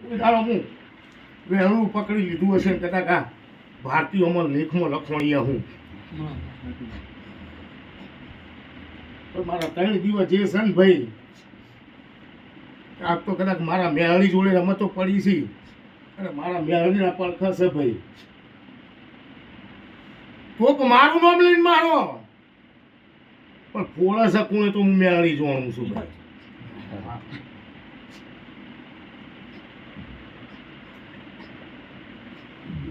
કોઈ દાડો હું વહેલું પકડી લીધું હશે ને કદાચ આ ભારતીય અમર લેખમાં લખવણીયા હું પણ મારા 3 દિવસ જે છે ને ભાઈ આજ તો કદાચ મારા મેળાની જોડે રમતો પડી છે અને મારા મેળાની પડખા છે ભાઈ તો મારું નામ લઈને મારો પણ ફોડા શકું તો હું મેળાની જોવાનું છું ભાઈ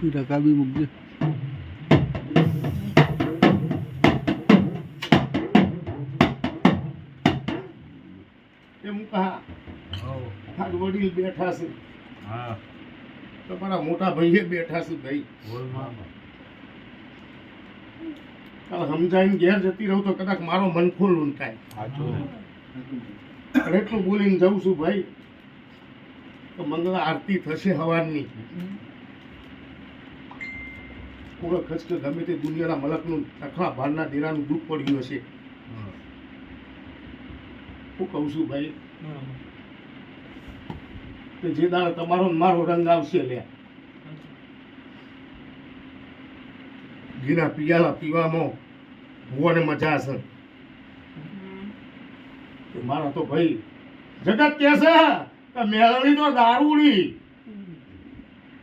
ટકા બી મૂકજે એ મુકા હા વડીલ બેઠા છે હા તમારા મોટા ભાઈએ બેઠા છે ભાઈ કાલ સમજાઈને ઘેર જતી રહું તો કદાચ મારો મન ખોલ લૂંટાય અને એટલું બોલીને જઉં છું ભાઈ તો મંગળા આરતી થશે હવારની કોઈ ખચ કે ગમે તે દુનિયાના મલકનું અખલા ભારના દેરાનું દુઃખ પડ્યું હશે હું કહું છું ભાઈ કે જે દાડે તમારો ને મારો રંગ આવશે લે ઘીના પિયાલા પીવામાં ભૂવાને મજા છે મારા તો ભાઈ જગત કે છે કે મેળવી તો દારૂડી